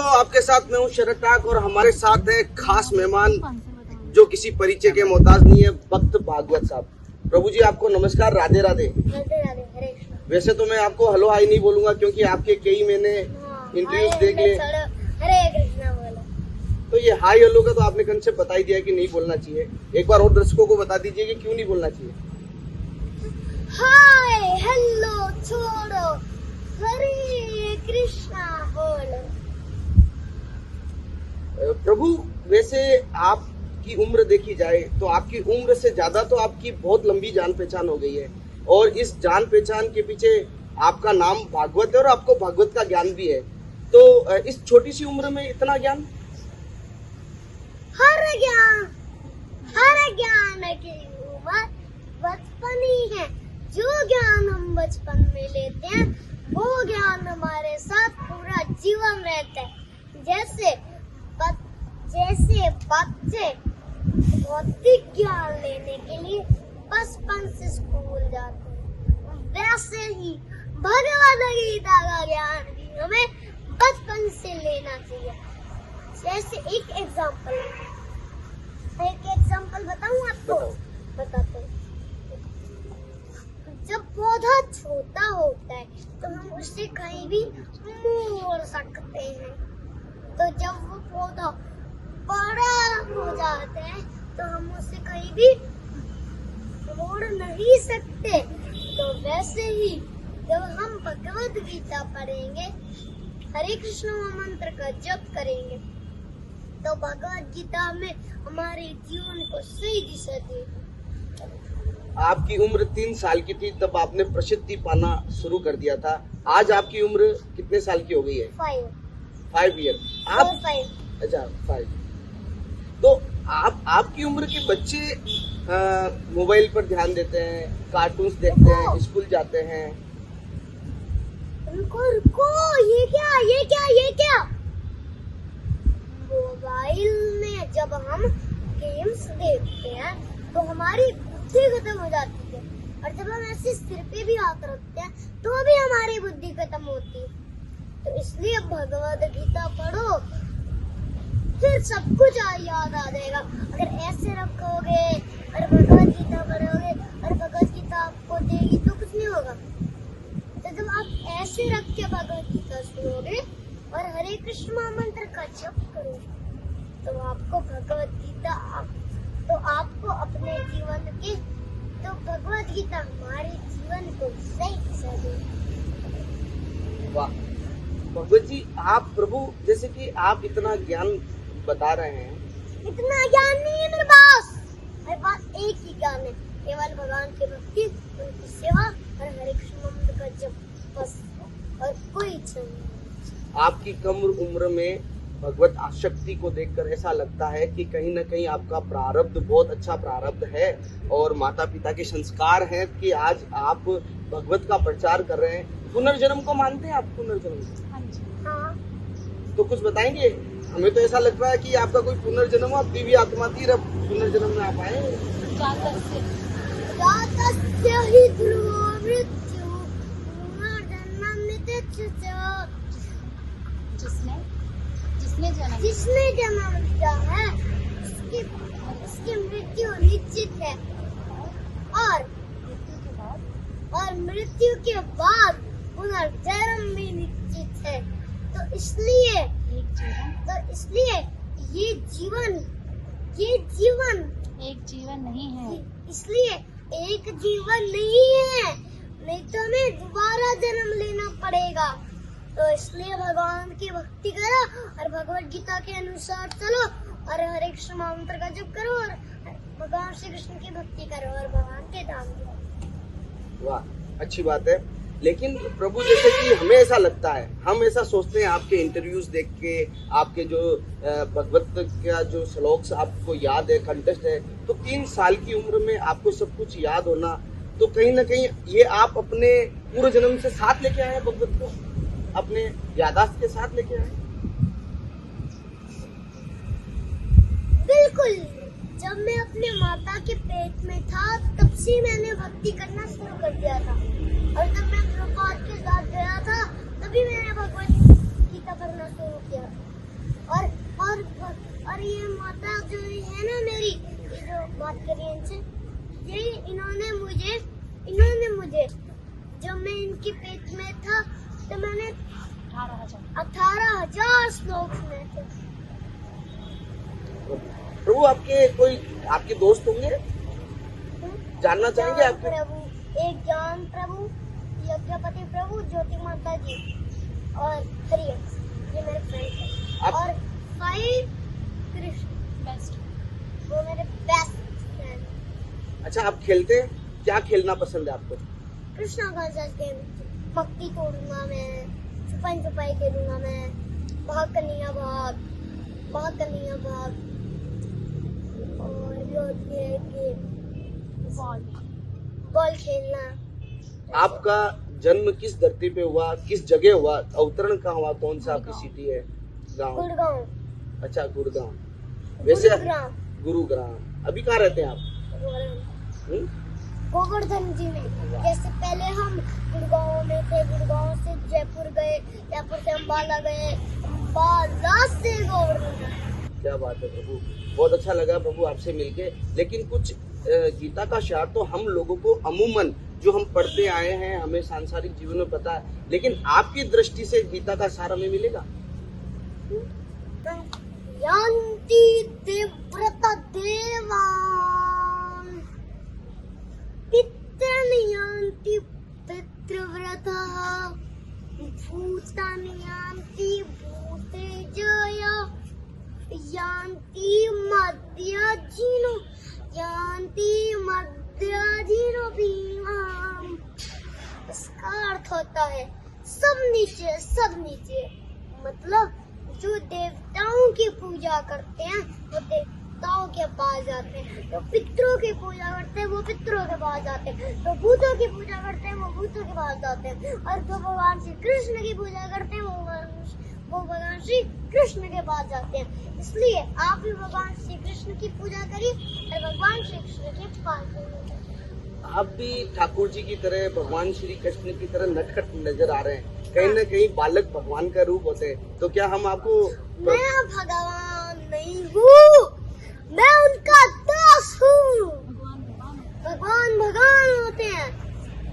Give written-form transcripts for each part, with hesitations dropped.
दोस्तों, आपके साथ मैं हूँ शरद टाक और हमारे साथ है खास मेहमान जो किसी परिचय के मोहताज नहीं है, भक्त भागवत साहब। प्रभु जी आपको नमस्कार, राधे राधे। राधे राधे, हरे कृष्ण। वैसे तो मैं आपको हेलो हाई नहीं बोलूंगा क्योंकि आपके कई मैंने इंटरव्यूज देख लिए। हरे कृष्णा बोलो। तो ये हाई हेलो का तो आपने कंसेप्ट बता ही दिया कि नहीं बोलना चाहिए। एक बार और दर्शकों को बता दीजिए कि क्यों नहीं बोलना चाहिए। हाय हेलो छोड़ो, हरे कृष्णा बोलो। प्रभु, वैसे आपकी उम्र देखी जाए तो आपकी उम्र से ज्यादा तो आपकी बहुत लंबी जान पहचान हो गई है और इस जान पहचान के पीछे आपका नाम भागवत है और आपको भागवत का ज्ञान भी है। तो इस छोटी सी उम्र में इतना ज्ञान? हर ज्ञान की उम्र बचपन ही है। जो ज्ञान हम बचपन में लेते हैं वो ज्ञान हमारे साथ पूरा जीवन रहता है। जैसे बच्चे भौतिक ज्ञान लेने के लिए बचपन से स्कूल जाते हैं, वैसे ही भगवद गीता का ज्ञान भी हमें बचपन से लेना चाहिए। जैसे एक एग्जाम्पल बताऊं आपको? बताते हैं। जब पौधा छोटा होता है तो हम उससे कहीं भी मोड़ सकते हैं, तो जब वो पौधा बड़ा हो जाता है तो हम उससे कहीं भी मोड़ नहीं सकते। तो वैसे ही जब हम भगवद गीता पढ़ेंगे, हरे कृष्ण मंत्र का जप करेंगे, तो भगवद गीता हमें हमारे जीवन को सही दिशा देगी। आपकी उम्र 3 साल की थी तब आपने प्रसिद्धि पाना शुरू कर दिया था। आज आपकी उम्र कितने साल की हो गई है? 5 ईयर। आप 5। अच्छा 5। तो आपकी उम्र के बच्चे मोबाइल पर ध्यान देते हैं, कार्टून्स देखते हैं, स्कूल जाते हैं। रुको, ये क्या? मोबाइल में जब हम गेम्स देखते हैं तो हमारी बुद्धि खत्म हो जाती है, और जब हम ऐसे सिर पे भी हाथ रखते हैं तो भी हमारी बुद्धि खत्म होती है। तो इसलिए भगवद गीता पढ़ो, फिर सब कुछ याद आ जाएगा। अगर ऐसे रखोगे और भगवद गीता पढ़ोगे और भगवद गीता आपको देगी तो कुछ नहीं होगा। तो जब आप ऐसे रख के भगवद गीता सुनोगे और हरे कृष्ण मंत्र का जप करोगे तो आपको भगवद गीता तो आपको अपने जीवन के तो भगवद गीता हमारे जीवन को सही दिशा देगी। वाह भगवत जी, आप प्रभु जैसे कि आप इतना ज्ञान बता रहे हैं। इतना ज्ञान नहीं है मेरे पास एक ही ज्ञान है, केवल भगवान की भक्ति, उनकी सेवा और हरे कृष्ण मंत्र का जप, बस, और कोई इच्छा नहीं। आपकी कम उम्र में भगवत आसक्ति को देखकर ऐसा लगता है कि कहीं न कहीं आपका प्रारब्ध बहुत अच्छा प्रारब्ध है और माता पिता के संस्कार हैं कि आज आप भगवत का प्रचार कर रहे हैं। पुनर्जन्म को मानते हैं आप? पुनर्जन्म? हाँ। तो कुछ बताएंगे? हमें तो ऐसा लग रहा है कि आपका कोई पुनर्जन्म हो, आप दिव्य आत्मा थी, अब पुनर्जन्म में आप आए। जिसने जन्म लिया है उसकी मृत्यु निश्चित है, और मृत्यु के बाद पुनर्जन्म भी निश्चित है। तो इसलिए ये जीवन एक जीवन नहीं है, इसलिए एक जीवन नहीं है, नहीं तो हमें दोबारा जन्म लेना पड़ेगा। तो इसलिए भगवान की भक्ति करो और भगवद गीता के अनुसार चलो और हरे कृष्ण मंत्र का जप करो और भगवान श्री कृष्ण की भक्ति करो और भगवान के धाम जाओ। वाह, अच्छी बात है। लेकिन प्रभु जैसे कि हमें ऐसा लगता है, हम ऐसा सोचते हैं आपके इंटरव्यूज देख के, आपके जो भगवत का जो श्लोक आपको याद है, कंटेस्ट है, तो 3 साल की उम्र में आपको सब कुछ याद होना, तो कहीं ना कहीं ये आप अपने पूर्व जन्म से साथ लेके आए हैं, भगवत को अपने यादाश्त के साथ लेके आए? बिल्कुल, जब मैं अपने माता के पेट में था तब से मैंने भक्ति करना शुरू कर दिया था, और जब मैं प्रभुपाद के साथ गया था तभी मैंने भगवत गीता पढ़ना शुरू किया। बात करी इनसे, यही इन्होंने मुझे जब मैं इनके पेट में था तो मैंने 18,000 श्लोक सुने थे। प्रभु आपके दोस्त होंगे, जानना चाहेंगे ज्ञान आपके? प्रभु, एक ज्ञान प्रभु, यज्ञपति प्रभु, ज्योति माता जी और हरियंश, ये मेरे फ्रेंड हैं। और 5 कृष्ण बेस्ट, वो मेरे बेस्ट फ्रेंड। अच्छा, आप खेलते हैं, क्या खेलना पसंद है आपको? कृष्णा का गेम, भक्ति तोड़ूंगा मैं, छुपाई छुपाई खेलूंगा मैं, भाग कन्हैया भाग, और भी होती है गेम, बॉल खेलना। आपका जन्म किस धरती पे हुआ, किस जगह हुआ, अवतरण कहाँ हुआ, कौन सा आपकी सिटी है, गांव? गुड़गांव। अच्छा, गुड़गांव। वैसे गुरुग्राम। गुरुग्राम। अभी कहाँ रहते हैं आप? हम्म? गोवर्धन जी में। जैसे पहले हम गुड़गांव में थे, गुड़गांव से जयपुर गए, जयपुर से अम्बाला गए, अम्बाला से गोवर्धन गए। क्या बात है प्रभु, बहुत अच्छा लगा प्रभु आपसे मिलके। लेकिन कुछ गीता का सार तो हम लोगों को अमूमन जो हम पढ़ते आए हैं, हमें सांसारिक जीवन में पता है, लेकिन आपकी दृष्टि से गीता का सार हमें मिलेगा? यान्ति देवव्रत देवान्, पितॄन् यान्ति पितृव्रतः, भूतानि यान्ति भूतेजय, यान्ति मध्यजिनो भीमाम्। इसका अर्थ होता है सब नीचे। मतलब जो देवताओं की पूजा करते हैं वो देवताओं के पास जाते हैं, जो पितरों की पूजा करते हैं वो पितरों के पास जाते हैं, जो भूतों की पूजा करते हैं वो भूतों के पास जाते हैं, और जो भगवान श्री कृष्ण की पूजा करते हैं वो भगवान श्री कृष्ण के पास जाते हैं। इसलिए आप भी भगवान श्री कृष्ण की पूजा करिए और भगवान श्री कृष्ण के पास जाइए। आप भी ठाकुर जी की तरह, भगवान श्री कृष्ण की तरह नटखट नजर आ रहे हैं, कहीं न कहीं बालक भगवान का रूप होते हैं, तो क्या हम आपको? मैं भगवान नहीं हूँ, मैं उनका दास हूँ। भगवान होते हैं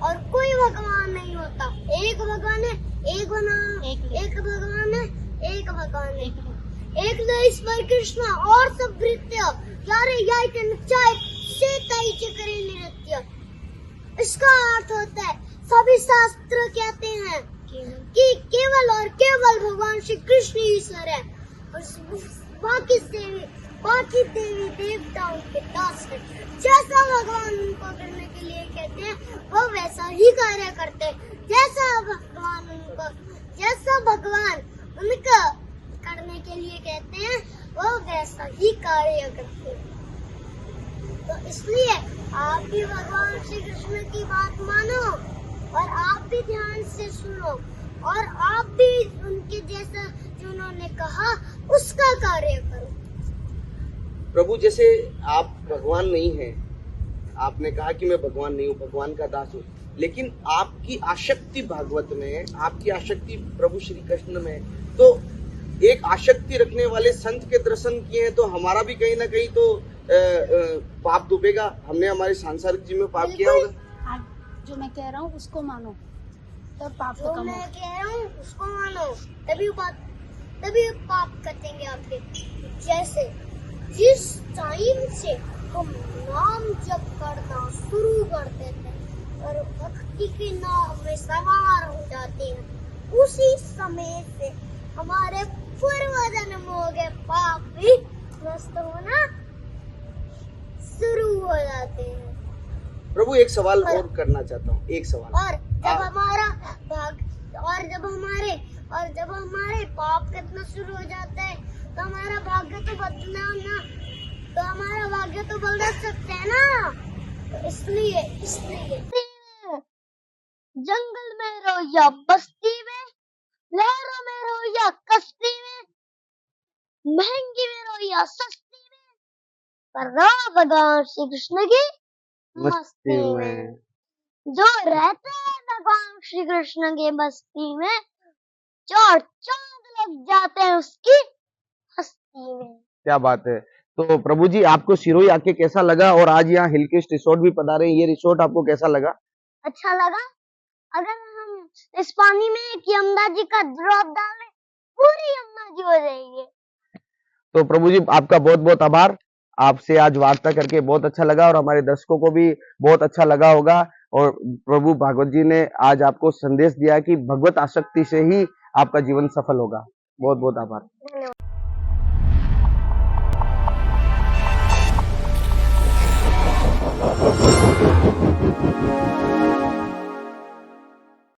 और कोई भगवान नहीं होता। एक भगवान है, एक भगवान है, एक ईश्वर कृष्ण और सब भृत्य यारे याइते निचाय से ताइचे करे नृत्य। इसका अर्थ होता है सभी शास्त्र कहते हैं कि केवल और केवल भगवान श्री कृष्ण ईश्वर है और बाकी देवी देवताओं के दास है। जैसा भगवान उनको करने के लिए कहते हैं वो वैसा ही कार्य करते हैं। जैसा भगवान उनको करने के लिए कहते हैं वो वैसा ही कार्य करते हैं। तो इसलिए आप भी भगवान श्री कृष्ण की बात मानो और आप भी ध्यान से सुनो और आप भी उनके जैसा जो उन्होंने कहा उसका कार्य करो। प्रभु, जैसे आप भगवान नहीं हैं, आपने कहा कि मैं भगवान नहीं हूँ, भगवान का दास हूँ, लेकिन आपकी आसक्ति भागवत में, आपकी आसक्ति प्रभु श्री कृष्ण में, तो एक आसक्ति रखने वाले संत के दर्शन किए हैं तो हमारा भी कहीं ना कहीं तो पाप डूबेगा। हमने हमारे सांसारिक जीवन में पाप किया होगा। जो मैं कह रहा हूँ उसको मानो तब पाप जो कम मैं कह रहा हूँ उसको मानो तभी पाप कटेंगे आपके। जैसे जिस टाइम से हम नाम जप करना शुरू कर देते हैं और भक्ति के नाम में सवार हो जाते हैं, उसी समय से हमारे पूर्व जन्मों के पाप भी नष्ट होना शुरू हो जाते हैं। प्रभु, एक सवाल और करना चाहता हूँ, एक सवाल। और जब हमारे पाप कितना शुरू हो जाता है तो हमारा भाग्य तो बदलना ना, तो हमारा भाग्य तो बदल सकते हैं ना। तो इसलिए जंगल में रहो या बस्ती में, लहरों में रहो या कश्ती में, महंगी में रहो या सस्ती में, पर रहो भगवान श्री कृष्ण की मस्ती में। जो रहते हैं भगवान श्री कृष्ण के बस्ती में, चार चांद लग जाते हैं उसकी हस्ती में। क्या बात है। तो प्रभु जी आपको सिरोही आके कैसा लगा, और आज यहाँ हिलक्रिस्ट रिसोर्ट भी पधारे हैं, ये रिसोर्ट आपको कैसा लगा? अच्छा लगा। अगर हम इस पानी में एक यमुना जी का ड्रॉप डालें, पूरी यमुना जी हो जाएगी। तो प्रभु जी आपका बहुत बहुत आभार, आपसे आज वार्ता करके बहुत अच्छा लगा और हमारे दर्शकों को भी बहुत अच्छा लगा होगा। और प्रभु भागवत जी ने आज आपको संदेश दिया कि भगवत आसक्ति से ही आपका जीवन सफल होगा। बहुत बहुत आभार। धन्यवाद।